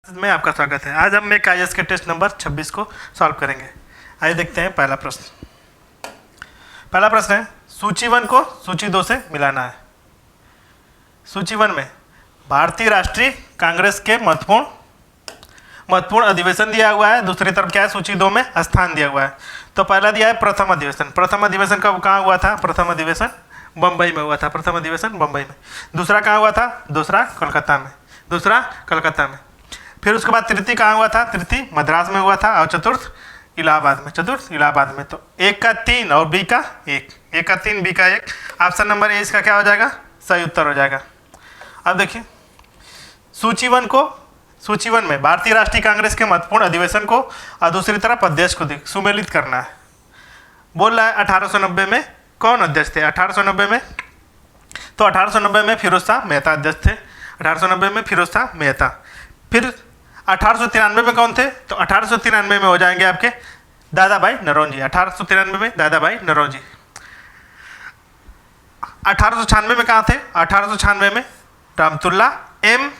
में आपका स्वागत है। आज हम एक आईएएस के टेस्ट नंबर 26 को सॉल्व करेंगे। आइए देखते हैं पहला प्रश्न। पहला प्रश्न है, सूची 1 को सूची 2 से मिलाना है। सूची 1 में भारतीय राष्ट्रीय कांग्रेस के महत्वपूर्ण अधिवेशन दिया हुआ है। दूसरी तरफ क्या है, सूची 2 में स्थान दिया हुआ है। तो पहला दिया है प्रथम अधिवेशन। प्रथम अधिवेशन कब कहाँ हुआ था? प्रथम अधिवेशन बम्बई में हुआ था। प्रथम अधिवेशन बम्बई में। दूसरा कहाँ हुआ था? दूसरा कलकत्ता में। फिर उसके बाद तृतीय कहाँ हुआ था? तृतीय मद्रास में हुआ था। और चतुर्थ इलाहाबाद में। तो 1 का 3 और बी का 1, 1 का 3 बी का 1। ऑप्शन नंबर ए इसका क्या हो जाएगा? सही उत्तर हो जाएगा। अब देखिए सूची 1 में भारतीय राष्ट्रीय कांग्रेस के महत्वपूर्ण अधिवेशन को और दूसरी तरफ अध्यक्ष को सुमेलित करना है। बोल रहा है 1890 में कौन अध्यक्ष थे? 1890 में तो 1890 में फिरोज शाह मेहता अध्यक्ष थे। 1890 में फिरोज शाह मेहता। फिर 1893 में कौन थे? तो 1893 में हो जाएंगे आपके दादा भाई नौरोजी। 1893 में दादा भाई नौरोजी। 1896 में कहाँ थे? 1896 में रहमतुल्लाह एम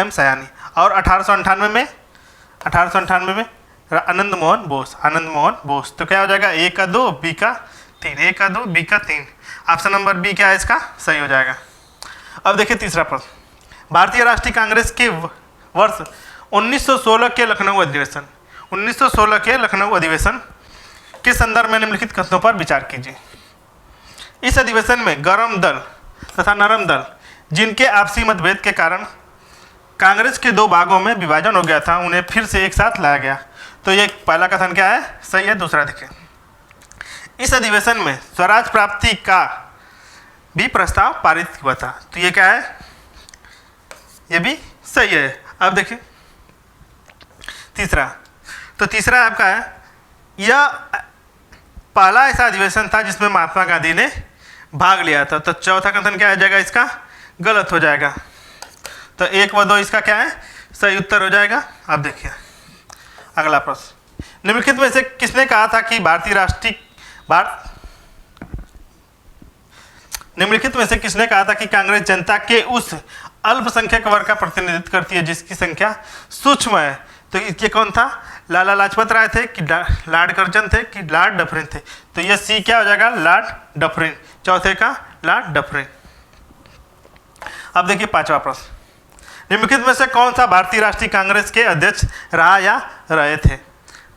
सयानी। और 1898 में आनंद मोहन बोस। तो क्या हो जाएगा? 1 का 2 बी का 3, 1 का 2 बी का 3। ऑप्शन नंबर बी क्या है इसका? सही हो जाएगा। अब देखिए तीसरा प्रश्न, भारतीय राष्ट्रीय कांग्रेस के वर्ष 1916 के लखनऊ अधिवेशन के संदर्भ में निम्नलिखित कथनों पर विचार कीजिए। इस अधिवेशन में गर्म दल तथा नरम दल जिनके आपसी मतभेद के कारण कांग्रेस के 2 भागों में विभाजन हो गया था, उन्हें फिर से एक साथ लाया गया। तो ये पहला कथन क्या है? सही है। दूसरा देखिए, इस अधिवेशन में स्वराज प्राप्ति का भी प्रस्ताव पारित हुआ था। तो ये क्या है? ये भी सही है। अब देखिए तीसरा आपका है, यह पहला ऐसा अधिवेशन था जिसमें महात्मा गांधी ने भाग लिया था। तो चौथा कथन क्या हो जाएगा? इसका गलत हो जाएगा। तो 1 व 2 इसका क्या है? सही उत्तर हो जाएगा। अब देखिए अगला प्रश्न, निम्नलिखित में से किसने कहा था कि कांग्रेस जनता के उस अल्पसंख्यक वर्ग का प्रतिनिधित्व करती है जिसकी संख्या सूक्ष्म है? तो ये कौन था? लाला लाजपत राय थे कि लॉर्ड कर्जन थे कि लॉर्ड डफरिन थे? तो ये सी क्या हो जाएगा? Lord Dufferin. चौथे का लॉर्ड डफरिन। अब देखिए पांचवा प्रश्न, निम्नलिखित में से कौन सा भारतीय राष्ट्रीय कांग्रेस के अध्यक्ष रहा या रहे थे?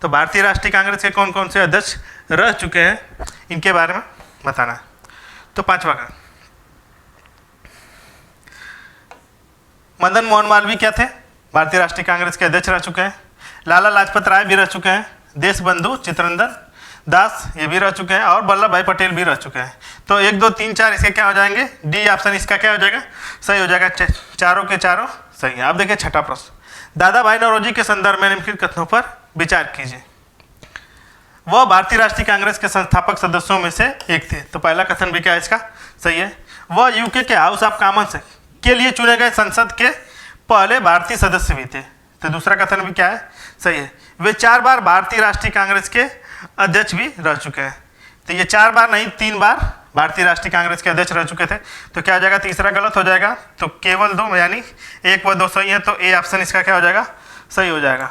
तो भारतीय राष्ट्रीय कांग्रेस के कौन कौन से अध्यक्ष रह चुके हैं, इनके बारे में बताना है। तो पांचवा का मदन मोहन मालवीय क्या थे? भारतीय राष्ट्रीय कांग्रेस के अध्यक्ष रह चुके हैं। लाला लाजपत राय भी रह चुके हैं। देशबंधु चित्तरंजन दास ये भी रह चुके हैं। और वल्लभ भाई पटेल भी रह चुके हैं। तो 1 2 3 4 इसके क्या हो जाएंगे? डी ऑप्शन इसका क्या हो जाएगा? सही हो जाएगा। चारों के चारों सही है। अब देखिए छठा प्रश्न, दादा भाई नौरोजी के संदर्भ में निम्नलिखित कथनों पर विचार कीजिए। वह भारतीय राष्ट्रीय कांग्रेस के संस्थापक सदस्यों में से एक थे। तो पहला कथन भी क्या है? इसका सही है। वह यूके के हाउस ऑफ कॉमन्स के लिए चुने गए संसद के पहले भारतीय सदस्य भी थे। तो दूसरा कथन भी क्या है? सही है। वे 4 बार भारतीय राष्ट्रीय कांग्रेस के अध्यक्ष भी रह चुके हैं। तो ये 4 बार नहीं 3 बार भारतीय राष्ट्रीय कांग्रेस के अध्यक्ष रह चुके थे। तो क्या हो जाएगा? तीसरा गलत हो जाएगा। तो केवल 2 यानी 1 व 2 सही है। तो ए ऑप्शन इसका क्या हो जाएगा? सही हो जाएगा।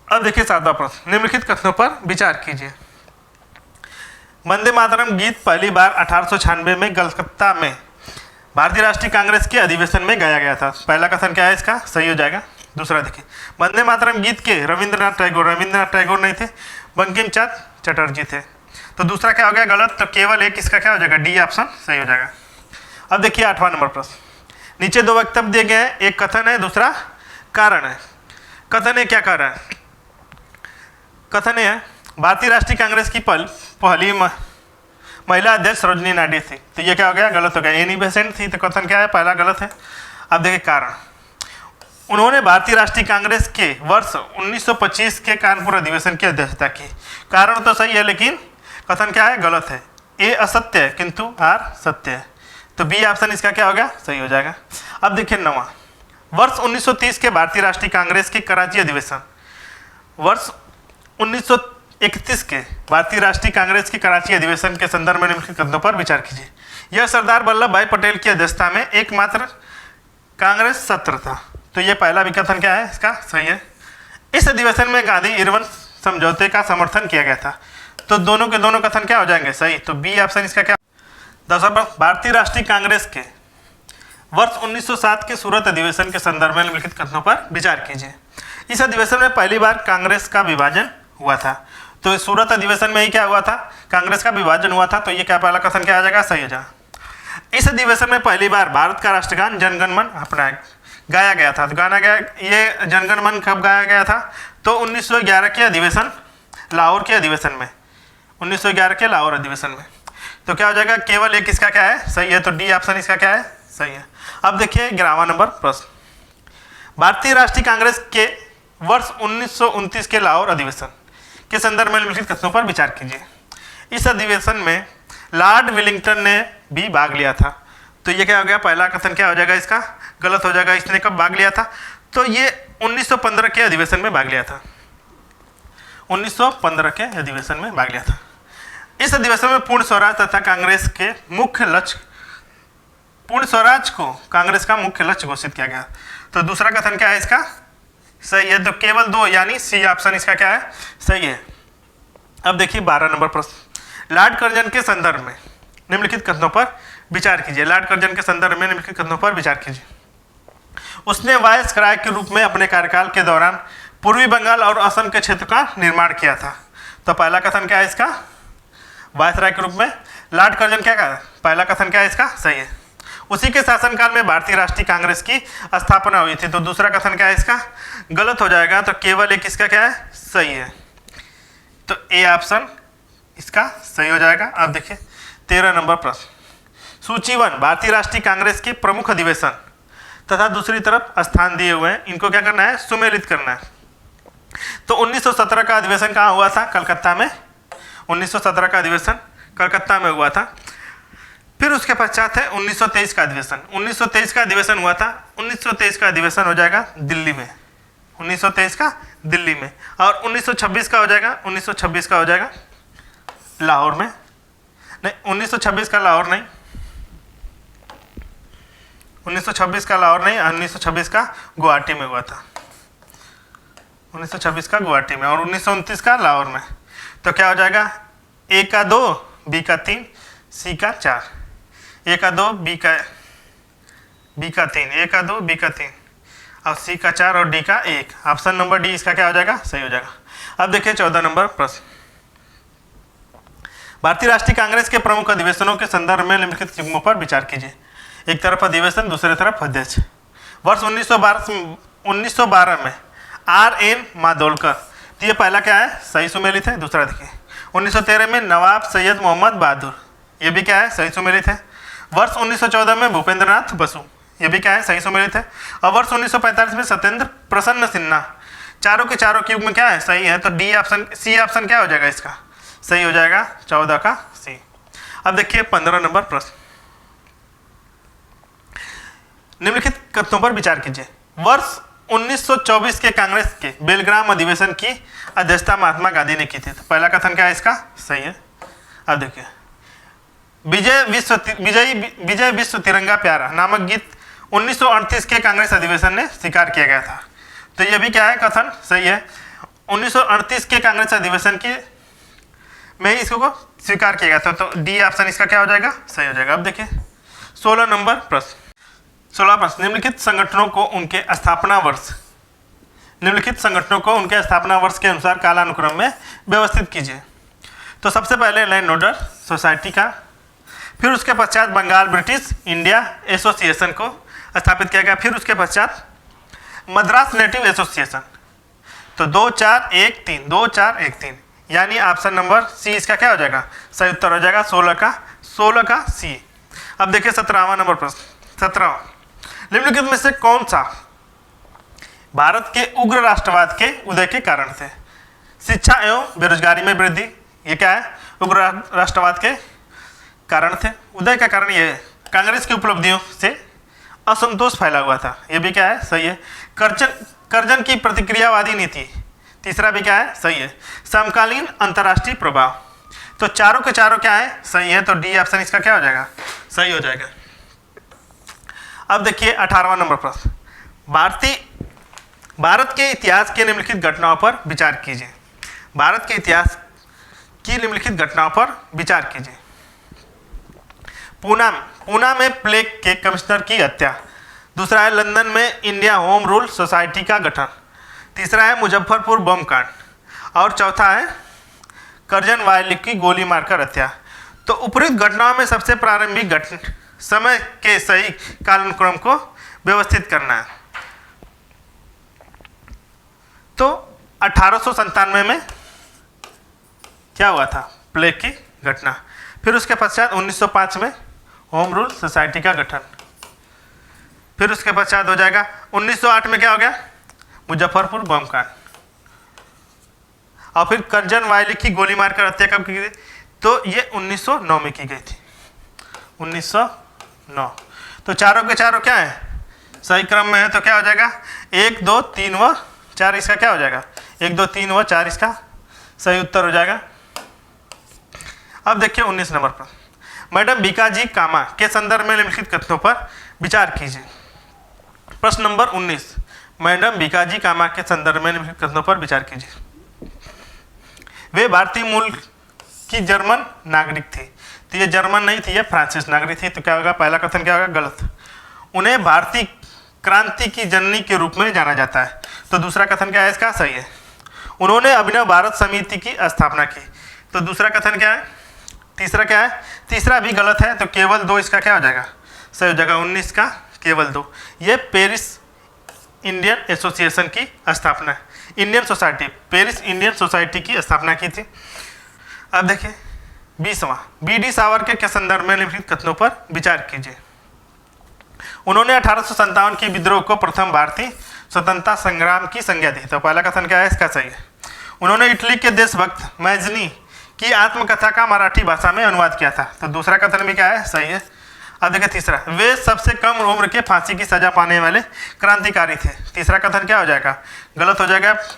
अब देखिए 7वां प्रश्न, निम्नलिखित कथनों पर विचार कीजिए। वंदे मातरम गीत पहली बार 1896 में कलकत्ता में भारतीय राष्ट्रीय कांग्रेस के अधिवेशन में गाया गया था। पहला कथन क्या है? इसका सही हो जाएगा। दूसरा देखिए, वंदे मातरम गीत के रविंद्रनाथ टैगोर नहीं थे, बंकिम चंद्र चटर्जी थे। तो दूसरा क्या हो गया? गलत। तो केवल 1 इसका क्या हो जाएगा? डी ऑप्शन सही हो जाएगा। अब देखिए 8वां नंबर प्रश्न, नीचे 2 वक्तव्य दिए गए हैं, एक कथन है दूसरा कारण है। कथन है क्या कह रहा है? कथन है भारतीय राष्ट्रीय कांग्रेस की पहली महिला अध्यक्ष सरोजिनी नायडू थी। तो ये क्या हो गया? गलत हो गया। एनी बेसेंट थी। तो कथन क्या है? पहला गलत है। अब देखिए कारण, उन्होंने भारतीय राष्ट्रीय कांग्रेस के वर्ष 1925 के कानपुर अधिवेशन की अध्यक्षता की। कारण तो सही है लेकिन कथन क्या है? गलत है। ए असत्य है किंतु आर सत्य है। तो बी ऑप्शन इसका क्या हो गया? सही हो जाएगा। अब देखिए 9वां, वर्ष 1930 के भारतीय राष्ट्रीय कांग्रेस के कराची अधिवेशन, वर्ष 1931 के भारतीय राष्ट्रीय कांग्रेस के कराची अधिवेशन के संदर्भ में निम्नलिखित कथनों पर विचार कीजिए। यह सरदार वल्लभ भाई पटेल की अध्यक्षता में एकमात्र कांग्रेस सत्र था। तो ये पहला भी कथन क्या है इसका सही है। इस अधिवेशन में गांधी इरविन समझौते का समर्थन किया गया था। तो दोनों के दोनों कथन क्या हो जाएंगे सही। तो बी ऑप्शन इसका क्या। दूसरा प्रश्न, भारतीय राष्ट्रीय कांग्रेस के वर्ष 1907 के सूरत अधिवेशन के संदर्भ में निम्नलिखित कथनों पर विचार कीजिए। इस अधिवेशन में पहली बार कांग्रेस का विभाजन हुआ था। तो इस सूरत अधिवेशन में ही क्या हुआ था, कांग्रेस का विभाजन हुआ था। तो ये क्या पहला कथन क्या आ जाएगा सही हो जाएगा। इस अधिवेशन में पहली बार भारत का राष्ट्रगान जनगण मन अपनाया गाया गया था। तो गाना गया ये जनगण मन कब गाया गया था। तो 1911 के अधिवेशन लाहौर के अधिवेशन में, 1911 के लाहौर अधिवेशन में। तो क्या हो जाएगा केवल एक इसका क्या है सही है। तो डी ऑप्शन इसका क्या है सही है। अब देखिए 11वां नंबर प्रश्न, भारतीय राष्ट्रीय कांग्रेस के वर्ष 1929 के लाहौर अधिवेशन के संदर्भ में निम्नलिखित कथनों पर विचार कीजिए। इस अधिवेशन में लॉर्ड वेलिंगटन ने भी भाग लिया था। तो ये क्या हो गया पहला कथन क्या हो जाएगा इसका गलत हो जाएगा। इसने कब भाग लिया था। तो ये 1915 के अधिवेशन में भाग लिया था। 1915 के अधिवेशन में भाग लिया था। इस अधिवेशन में पूर्ण स्वराज तथा कांग्रेस के मुख्य लक्ष्य, पूर्ण स्वराज को कांग्रेस का मुख्य लक्ष्य घोषित किया गया। तो दूसरा कथन क्या है इसका सही है। तो केवल दो यानी सी ऑप्शन इसका क्या है सही है। अब देखिए 12 नंबर प्रश्न, लॉर्ड कर्जन के संदर्भ में निम्नलिखित कथनों पर विचार कीजिए। लॉर्ड कर्जन के संदर्भ में निम्नलिखित कथनों पर विचार कीजिए। उसने वायसराय के रूप में अपने कार्यकाल के दौरान पूर्वी बंगाल और असम के क्षेत्र का निर्माण किया था। तो पहला कथन क्या है इसका वायसराय के रूप में लॉर्ड कर्जन क्या कहा पहला कथन क्या है इसका सही है। उसी के शासनकाल में भारतीय राष्ट्रीय कांग्रेस की स्थापना हुई थी। तो दूसरा कथन क्या है इसका गलत हो जाएगा। तो केवल एक इसका क्या है सही है। तो ए ऑप्शन इसका सही हो जाएगा। अब देखिए 13 नंबर प्रश्न, सूचीवन भारतीय राष्ट्रीय कांग्रेस के प्रमुख अधिवेशन तथा दूसरी तरफ स्थान दिए हुए हैं, इनको क्या करना है सुमेलित करना है। तो 1917 का अधिवेशन कहाँ हुआ था कलकत्ता में। 1917 का अधिवेशन कलकत्ता में हुआ था। फिर उसके पश्चात है 1923 का अधिवेशन। 1923 का अधिवेशन हुआ था। 1923 का अधिवेशन हो जाएगा दिल्ली में, 1923 का दिल्ली में। और 1926 का हो जाएगा 1926 का हो जाएगा लाहौर में। नहीं 1926 का लाहौर नहीं, 1926 का लाहौर नहीं, 1926 का गुवाहाटी में हुआ था। 1926 का गुवाहाटी में और 1929 का लाहौर में। तो क्या हो जाएगा ए का 2 बी का 3 सी का 4, ए का 2 बी का 3, ए का 2 बी का 3 और सी का 4 और डी का 1। ऑप्शन नंबर डी इसका क्या हो जाएगा सही हो जाएगा। अब देखिए 14 नंबर प्रश्न, भारतीय राष्ट्रीय कांग्रेस के प्रमुख अधिवेशनों के संदर्भ में निम्नलिखित युग्मों पर विचार कीजिए। एक तरफ अधिवेशन दूसरे तरफ अध्यक्ष। वर्ष 1912 में R.N. माडोलकर, तो ये पहला क्या है सही सुमेलित है। दूसरा देखिए 1913 में नवाब सैयद मोहम्मद बहादुर, ये भी क्या है सही सुमेलित है। वर्ष 1914 में भूपेंद्र नाथ बसु, ये भी क्या है सही सुमेलित है। और वर्ष 1945 में सत्येंद्र प्रसन्न सिन्हा, चारों के चारों के युग्म क्या है सही है। तो डी ऑप्शन सी ऑप्शन क्या हो जाएगा इसका सही हो जाएगा 14 का सी। अब देखिए 15 नंबर प्रश्न, निम्नलिखित कथनों पर विचार कीजिए। वर्ष 1924 के कांग्रेस के बेलग्राम अधिवेशन की अध्यक्षता महात्मा गांधी ने की थी। तो पहला कथन क्या है इसका सही है। अब देखिए विजय विश्व तिरंगा प्यारा नामक गीत 1938 के कांग्रेस अधिवेशन ने स्वीकार किया गया था। तो ये भी क्या है कथन सही है। 1938 के कांग्रेस अधिवेशन की में ही इसको स्वीकार किया गया था। तो डी ऑप्शन इसका क्या हो जाएगा सही हो जाएगा। अब देखिए 16 नंबर प्रश्न, 16 प्रश्न, निम्नलिखित संगठनों को उनके स्थापना वर्ष के अनुसार कालानुक्रम में व्यवस्थित कीजिए। तो सबसे पहले लैंड ऑर्डर सोसाइटी का, फिर उसके पश्चात बंगाल ब्रिटिश इंडिया एसोसिएशन को स्थापित किया गया, फिर उसके पश्चात मद्रास नेटिव एसोसिएशन। तो 2-4-1-3 यानी ऑप्शन नंबर सी इसका क्या हो जाएगा सही उत्तर हो जाएगा 16 का सी। अब देखिए 17वां नंबर प्रश्न, 17वां, निम्नलिखित में से कौन सा भारत के उग्र राष्ट्रवाद के उदय के कारण थे। शिक्षा एवं बेरोजगारी में वृद्धि, ये क्या है उग्र राष्ट्रवाद के कारण थे। उदय का कारण ये है कांग्रेस की उपलब्धियों से असंतोष फैला हुआ था, ये भी क्या है सही है। कर्जन की प्रतिक्रियावादी नीति, तीसरा भी क्या है सही है। समकालीन अंतर्राष्ट्रीय प्रभाव, तो चारों के चारों क्या है सही है। तो डी ऑप्शन इसका क्या हो जाएगा सही हो जाएगा। अब देखिए 18वां नंबर प्रश्न, भारत के इतिहास के निम्नलिखित घटनाओं पर विचार कीजिए। भारत के इतिहास की निम्नलिखित घटनाओं पर विचार कीजिए। पूना में प्लेग के कमिश्नर की हत्या। दूसरा है लंदन में इंडिया होम रूल सोसाइटी का गठन। तीसरा है मुजफ्फरपुर बम कांड। और चौथा है करजन वायली की गोली मारकर हत्या। तो उपरोक्त घटनाओं में सबसे प्रारंभिक समय के सही कालक्रम को व्यवस्थित करना है। तो 1897 में क्या हुआ था? प्लेग की घटना। फिर उसके पश्चात 1905 में होम रूल सोसाइटी का गठन। फिर उसके पश्चात हो जाएगा 1908 में क्या हो गया? मुजफ्फरपुर बम कांड। और फिर करजन वायली की गोली मारकर हत्या कब की गई? तो ये 1909 में की गई थी, 1909। तो चारों के चारों क्या है? सही क्रम में है। तो क्या हो जाएगा? 1, 2, 3 व 4 इसका क्या हो जाएगा? 1, 2, 3 व 4 इसका सही उत्तर हो जाएगा। अब देखिए 19 नंबर पर, मैडम बीकाजी कामा के संदर्भ में निम्नलिखित कथनों पर विचार कीजिए। प्रश्न नंबर 19, मैडम बीकाजी कामा के संदर्भ में निम्नलिखित कथनों पर विचार कीजिए। वे भारतीय मूल की जर्मन नागरिक थी। तो ये जर्मन नहीं थी, ये फ्रांसीसी नागरिक थी। तो क्या होगा? पहला कथन क्या होगा? गलत। उन्हें भारतीय क्रांति की जननी के रूप में जाना जाता है। तो दूसरा कथन क्या है इसका? सही है। उन्होंने अभिनव भारत समिति की स्थापना की। तो दूसरा कथन क्या है? तीसरा क्या है? तीसरा भी गलत है। तो केवल 2 इसका क्या हो जाएगा? सही हो जाएगा। 19 का केवल 2। ये पेरिस इंडियन एसोसिएशन की स्थापना है, Indian society, Paris Indian society की स्थापना की थी। अब देखिए 20वां, बी.डी. सावरकर के संदर्भ में निम्नलिखित कथनों पर विचार कीजिए। उन्होंने 1857 के विद्रोह को प्रथम भारतीय स्वतंत्रता संग्राम की संज्ञा दी। तो पहला कथन क्या है इसका? सही है। उन्होंने इटली के देशभक्त मैजनी की आत्मकथा का मराठी भाषा में अनुवाद किया था। तो दूसरा कथन भी क्या है? सही है। अब देखिए तीसरा, वे सबसे कम उम्र के फांसी की सजा पाने वाले क्रांतिकारी थे। तीसरा कथन क्या हो जाएगा? गलत हो जाएगा। तो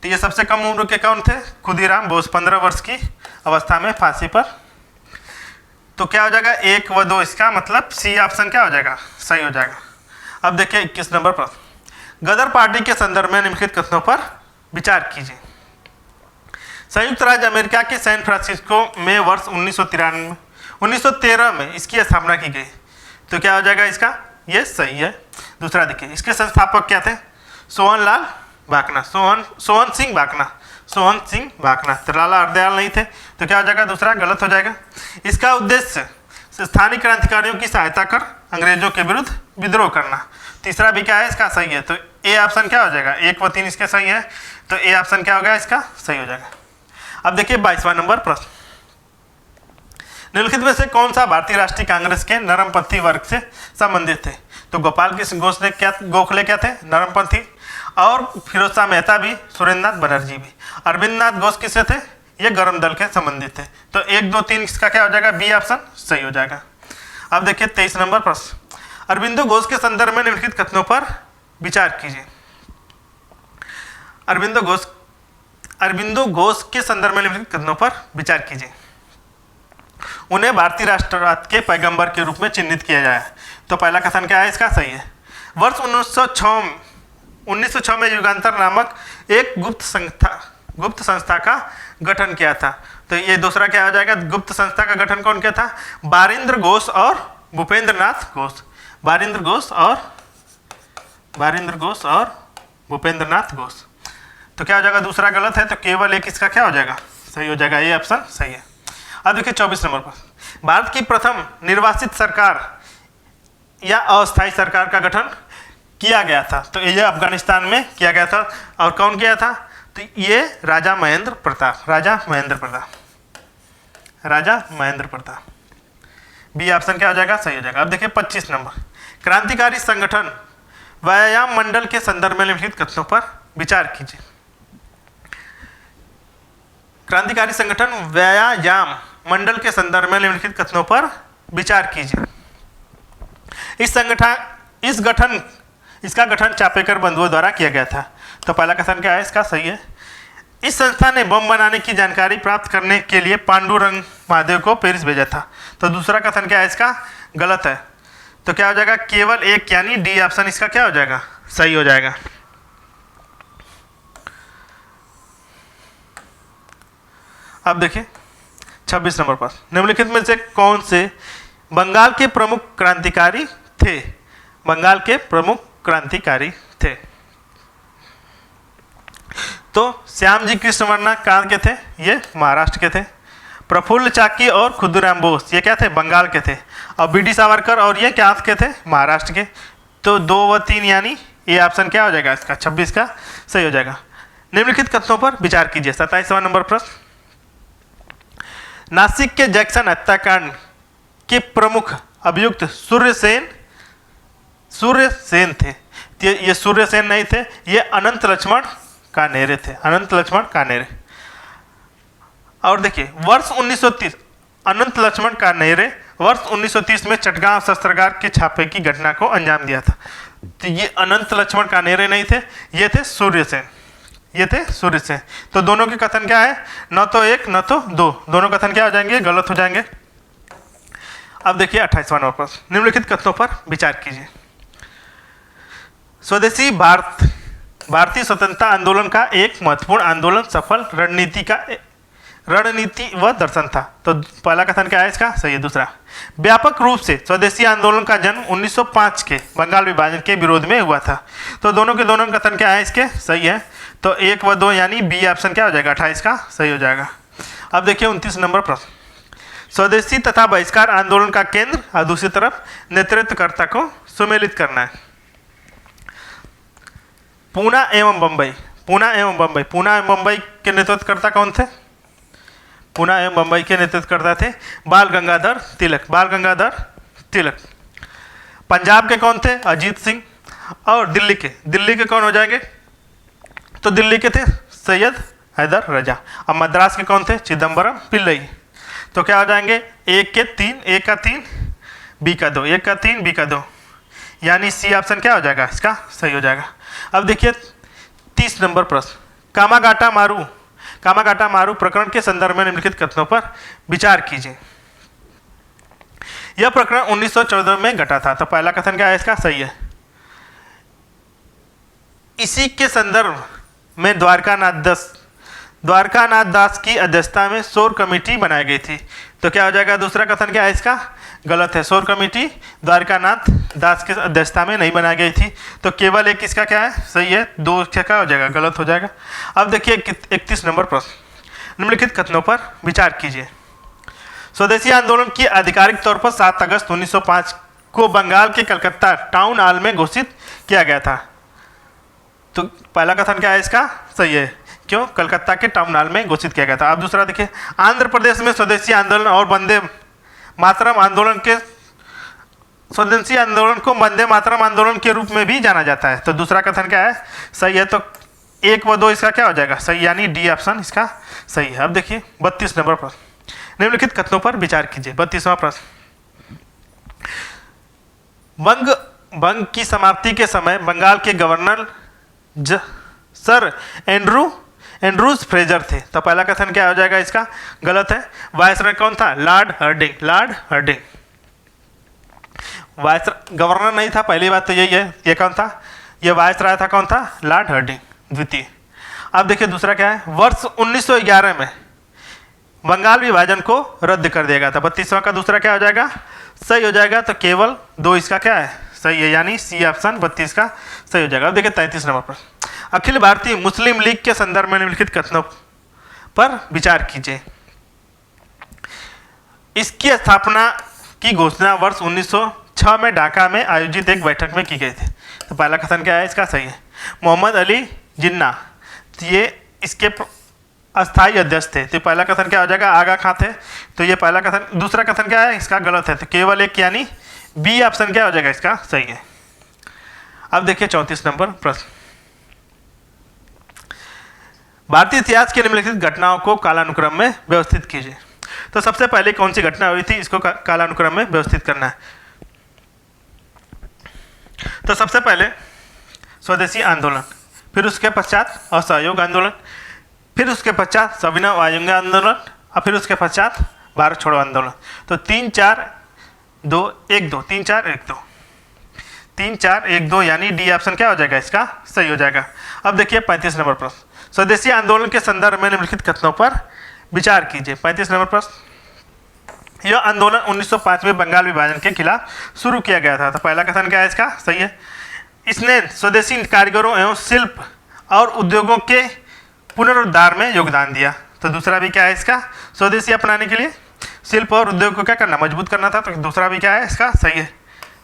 ये सबसे कम उम्र के कौन थे? खुदीराम बोस, 15 वर्ष की अवस्था में फांसी पर। तो क्या हो जाएगा? 1 व 2 इसका मतलब सी ऑप्शन क्या हो जाएगा? सही हो जाएगा। अब देखिए 21 नंबर पर, गदर पार्टी के संदर्भ में निम्नलिखित कथनों पर विचार कीजिए। संयुक्त राज्य अमेरिका के सैन फ्रांसिस्को में वर्ष 1913 में इसकी स्थापना की गई। तो क्या हो जाएगा इसका? ये सही है। दूसरा देखिए, इसके संस्थापक क्या थे? सोहन सिंह भाकना। तो लाला हरदयाल नहीं थे। तो क्या हो जाएगा? दूसरा गलत हो जाएगा। इसका उद्देश्य स्थानीय क्रांतिकारियों की सहायता कर अंग्रेजों के विरुद्ध विद्रोह करना। तीसरा भी क्या है इसका? सही है। तो ए ऑप्शन क्या हो जाएगा? 1 व 3 इसके सही है। तो ए ऑप्शन क्या हो गया इसका? सही हो जाएगा। अब देखिए 22वां नंबर प्रश्न, निम्नलिखित में से कौन सा भारतीय राष्ट्रीय कांग्रेस के नरमपंथी वर्ग से संबंधित थे? तो गोपाल कृष्ण गोखले क्या थे? नरमपंथी। और फिरोज शाह मेहता भी, सुरेंद्र नाथ बनर्जी भी। अरविंद नाथ घोष किससे थे? ये गर्म दल के संबंधित थे। तो 1, 2, 3 इसका क्या हो जाएगा? बी ऑप्शन सही हो जाएगा। अब देखिए 23 नंबर प्रश्न, अरविंदो घोष के संदर्भ में निम्नलिखित कथनों पर विचार कीजिए। अरविंदो घोष के संदर्भ में निम्नलिखित कथनों पर विचार कीजिए। उन्हें भारतीय राष्ट्रवाद के पैगंबर के रूप में चिन्हित किया जाए। तो पहला कथन क्या है इसका? सही है। वर्ष 1906 में युगांतर नामक एक गुप्त संस्था का गठन किया था। तो ये दूसरा क्या हो जाएगा? गुप्त संस्था का गठन कौन किया था? बारिंद्र घोष और भूपेंद्र नाथ घोष। बारिंद्र घोष और भूपेंद्र नाथ घोष। तो क्या हो जाएगा? दूसरा गलत है। तो केवल 1 इसका क्या हो जाएगा? सही हो जाएगा। ये ऑप्शन सही है। अब देखिए 24 नंबर पर, भारत की प्रथम निर्वासित सरकार या अस्थायी सरकार का गठन किया गया था। तो ये अफगानिस्तान में किया गया था। और कौन किया था? तो ये राजा महेंद्र प्रताप। बी ऑप्शन क्या हो जाएगा? सही हो जाएगा। अब देखिए 25 नंबर, क्रांतिकारी संगठन व्यायाम मंडल के संदर्भ में निम्नलिखित कथनों पर विचार कीजिए। क्रांतिकारी संगठन व्यायाम मंडल के संदर्भ में निम्नलिखित कथनों पर विचार कीजिए। इसका गठन चापेकर बंधुओं द्वारा किया गया था। तो पहला कथन क्या है इसका? सही है। इस संस्था ने बम बनाने की जानकारी प्राप्त करने के लिए पांडुरंग महादेव को पेरिस भेजा था। तो दूसरा कथन क्या है इसका? गलत है। तो क्या हो जाएगा, केवल एक, यानी डी ऑप्शन इसका क्या हो जाएगा, सही हो जाएगा। अब देखिए 26 नंबर पर, निम्नलिखित में से कौन से बंगाल के प्रमुख क्रांतिकारी थे, बंगाल के प्रमुख क्रांतिकारी थे। तो श्याम जी कृष्ण वर्मा कहाँ के थे, ये महाराष्ट्र के थे। प्रफुल्ल चाकी और खुदीराम बोस ये क्या थे, बंगाल के थे। और बी डी सावरकर और ये क्या के थे, महाराष्ट्र के। तो 2 व 3 यानी ये ऑप्शन क्या हो जाएगा इसका, 26 का सही हो जाएगा। निम्नलिखित कथनों पर विचार कीजिए। 27वां नंबर प्रश्न, नासिक के जैक्सन हत्याकांड के प्रमुख अभियुक्त सूर्यसेन थे। ये सूर्यसेन नहीं थे, ये अनंत लक्ष्मण कानेरे थे, अनंत लक्ष्मण कानेरे। और देखिए वर्ष 1930, अनंत लक्ष्मण कानेरे वर्ष 1930 में चटगांव शस्त्रागार के छापे की घटना को अंजाम दिया था। तो ये अनंत लक्ष्मण कानेरे नहीं थे, ये थे सूर्यसेन, ये थे सूर्यसेन। तो दोनों के कथन क्या है, न तो 1 न तो 2, दोनों कथन क्या हो जाएंगे, गलत हो जाएंगे। अब देखिए 28वां नंबर प्रश्न, निम्नलिखित कथनों पर विचार कीजिए। स्वदेशी भारतीय स्वतंत्रता आंदोलन का एक महत्वपूर्ण आंदोलन सफल रणनीति व दर्शन था। तो पहला कथन क्या है इसका, सही है। दूसरा, व्यापक रूप से स्वदेशी आंदोलन का जन्म 1905 के बंगाल विभाजन के विरोध में हुआ था। तो दोनों के दोनों कथन क्या है इसके, सही है। तो 1 व 2 यानी बी ऑप्शन क्या हो जाएगा, 28 का सही हो जाएगा। अब देखिए 29 नंबर प्रश्न, स्वदेशी तथा बहिष्कार आंदोलन का केंद्र और दूसरी तरफ नेतृत्वकर्ता को सुमेलित करना है। पूना एवं बम्बई के नेतृत्वकर्ता कौन थे, पूना एवं बम्बई के नेतृत्वकर्ता थे बाल गंगाधर तिलक। पंजाब के कौन थे, अजीत सिंह। और दिल्ली के कौन हो जाएंगे, तो दिल्ली के थे सैयद हैदर रजा। अब मद्रास के कौन थे, चिदम्बरम पिल्लई। तो क्या हो जाएंगे, 1 का 3 बी का 2, 1 का 3 बी का 2, यानी सी ऑप्शन क्या हो जाएगा इसका सही हो जाएगा। अब देखिए 30 नंबर प्रश्न, कामागाटा मारू प्रकरण के संदर्भ में निम्नलिखित कथनों पर विचार कीजिए। यह प्रकरण 1914 में घटा था। तो पहला कथन क्या है इसका, सही है। इसी के संदर्भ में द्वारकानाथ दास की अध्यक्षता में शोर कमेटी बनाई गई थी। तो क्या हो जाएगा, दूसरा कथन क्या है इसका, गलत है। शोर कमेटी द्वारकानाथ दास की अध्यक्षता में नहीं बनाई गई थी। तो केवल एक इसका क्या है, सही है। 2 क्या हो जाएगा, गलत हो जाएगा। अब देखिए 31 नंबर प्रश्न, निम्नलिखित कथनों पर विचार कीजिए। स्वदेशी आंदोलन की आधिकारिक तौर पर 7 अगस्त 1905 को बंगाल के कलकत्ता टाउन हॉल में घोषित किया गया था। तो पहला कथन क्या है इसका, सही है। क्यों, कलकत्ता के टाउन हॉल में घोषित किया गया था। अब दूसरा देखिए, आंध्र प्रदेश में स्वदेशी आंदोलन और वंदे मातरम आंदोलन को वंदे मातरम आंदोलन के रूप में भी जाना जाता है। तो दूसरा कथन क्या है, सही है। तो 1 व 2 इसका क्या हो जाएगा, सही, यानी डी ऑप्शन इसका सही है। अब देखिए 32 नंबर प्रश्न, निम्नलिखित कथनों पर विचार कीजिए। 32वां प्रश्न, बंग की समाप्ति के समय बंगाल के गवर्नर सर एंड्रूज फ्रेजर थे। तो पहला कथन क्या हो जाएगा इसका, गलत है। वायसराय कौन था, लॉर्ड हर्डिंग। वायसराय गवर्नर नहीं था, पहली बात तो यही है। ये कौन था, ये वायसराय था, कौन था, लॉर्ड हर्डिंग द्वितीय। अब देखिए दूसरा क्या है, वर्ष 1911 में बंगाल विभाजन को रद्द कर दिया गया था। 32वां का दूसरा क्या हो जाएगा, सही हो जाएगा। तो केवल 2 इसका क्या है, सही है, यानी सी ऑप्शन 32 का सही हो जाएगा। अब देखिए 33 नंबर पर, अखिल भारतीय मुस्लिम लीग के संदर्भ में निम्नलिखित कथनों पर विचार कीजिए। इसकी स्थापना की घोषणा वर्ष 1906 में ढाका में आयोजित एक बैठक में की गई थी। तो पहला कथन क्या है इसका, सही है। मोहम्मद अली जिन्ना ये इसके अस्थायी अध्यक्ष थे। तो पहला कथन क्या हो जाएगा, आगा खां थे। तो ये पहला कथन, दूसरा कथन क्या है इसका, गलत है। तो केवल एक, यानी बी ऑप्शन क्या हो जाएगा इसका सही है। अब देखिए 34 नंबर प्रश्न, भारतीय इतिहास के निम्नलिखित घटनाओं को कालानुक्रम में व्यवस्थित कीजिए। तो सबसे पहले कौन सी घटना हुई थी, इसको कालानुक्रम में व्यवस्थित करना है। तो सबसे पहले स्वदेशी आंदोलन, फिर उसके पश्चात असहयोग आंदोलन, फिर उसके पश्चात सविनय अय्यंगार आंदोलन, और फिर उसके पश्चात भारत छोड़ो आंदोलन। तो 3 4 2 1 2, 3 4 1 2। 3 4 1 2 यानी डी ऑप्शन क्या हो जाएगा इसका सही हो जाएगा। अब देखिए 35 नंबर प्रश्न, स्वदेशी आंदोलन के संदर्भ में निम्नलिखित कथनों पर विचार कीजिए। 35 नंबर प्रश्न, यह आंदोलन 1905 में बंगाल विभाजन के खिलाफ शुरू किया गया था। तो पहला कथन क्या है इसका सही है। इसने स्वदेशी कारीगरों एवं शिल्प और उद्योगों के पुनरुद्धार में योगदान दिया। तो दूसरा भी क्या है इसका, स्वदेशी अपनाने के लिए शिल्प और उद्योग को क्या करना, मजबूत करना था। तो दूसरा भी क्या है इसका सही है।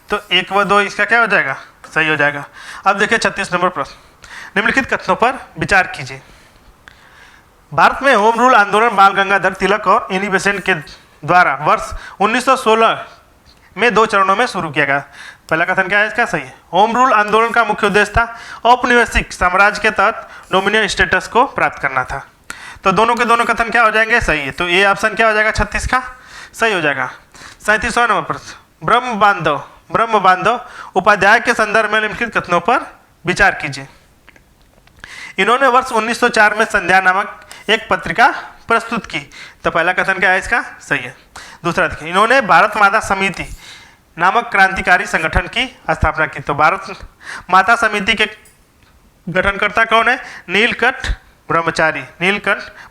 तो 1 व 2 इसका क्या हो जाएगा, सही हो जाएगा। अब देखिए 36 नंबर प्रश्न, निम्नलिखित कथनों पर विचार कीजिए। भारत में होम रूल आंदोलन बाल गंगाधर तिलक और एनी बेसेंट के द्वारा वर्ष 1916 में 2 चरणों में शुरू किया गया। पहला कथन क्या है इसका सही है। होम रूल आंदोलन का मुख्य उद्देश्य था औपनिवेशिक साम्राज्य के तहत डोमिनियन स्टेटस को प्राप्त करना था। तो दोनों के दोनों कथन क्या हो जाएंगे, सही है। तो ये ऑप्शन क्या हो जाएगा 36 का सही हो जाएगा। 37वां नंबर प्रश्न, ब्रह्म बांधव उपाध्याय के संदर्भ में निम्नलिखित कथनों पर विचार कीजिए। इन्होंने वर्ष 1904 में संध्या नामक एक पत्रिका प्रस्तुत की। तो पहला कथन क्या है इसका सही है। दूसरा देखिए, इन्होंने भारत माता समिति नामक क्रांतिकारी संगठन की स्थापना की। तो भारत माता समिति के गठनकर्ता कौन है, नीलकंठ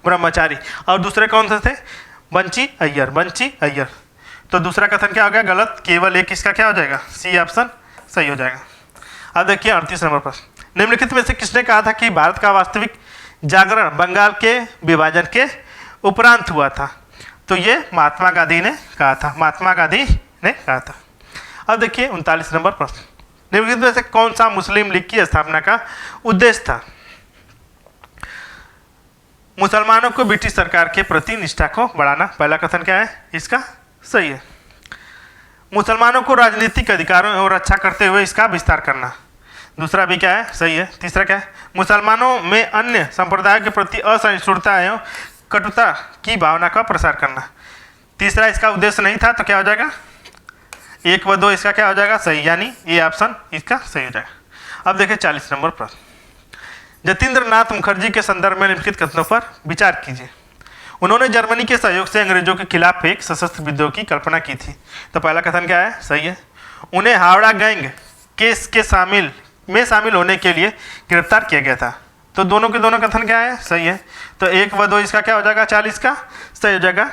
ब्रह्मचारी। और दूसरे कौन से थे, बंची अय्यर। तो दूसरा कथन क्या हो गया गलत, केवल एक इसका क्या हो जाएगा, सी ऑप्शन सही हो जाएगा। अब देखिए 38 नंबर प्रश्न, निम्नलिखित में से किसने कहा था कि भारत का वास्तविक जागरण बंगाल के विभाजन के उपरांत हुआ था। तो ये महात्मा गांधी ने कहा था। अब देखिए 39 नंबर प्रश्न, निम्नलिखित में से कौन सा मुस्लिम लीग की स्थापना का उद्देश्य था। मुसलमानों को ब्रिटिश सरकार के प्रति निष्ठा को बढ़ाना। पहला कथन क्या है इसका सही है। मुसलमानों को राजनीतिक अधिकारों और रक्षा करते हुए इसका विस्तार करना। दूसरा भी क्या है सही है। तीसरा क्या है, मुसलमानों में अन्य संप्रदायों के प्रति असहिष्णुता एवं कटुता की भावना का प्रसार करना। तीसरा इसका उद्देश्य नहीं था। तो क्या हो जाएगा 1 व 2 इसका क्या हो जाएगा सही, यानी ये ऑप्शन इसका सही हो जाएगा। अब देखिए 40 नंबर प्रश्न, जतीन्द्र नाथ मुखर्जी के संदर्भ में निम्नलिखित कथनों पर विचार कीजिए। उन्होंने जर्मनी के सहयोग से अंग्रेजों के खिलाफ एक सशस्त्र विद्रोह की कल्पना की थी। तो पहला कथन क्या है सही है। उन्हें हावड़ा गैंग केस के शामिल होने के लिए गिरफ्तार किया गया था। तो दोनों के दोनों कथन क्या है सही है। तो 1 व 2 इसका क्या हो जाएगा 40 का सही हो जाएगा।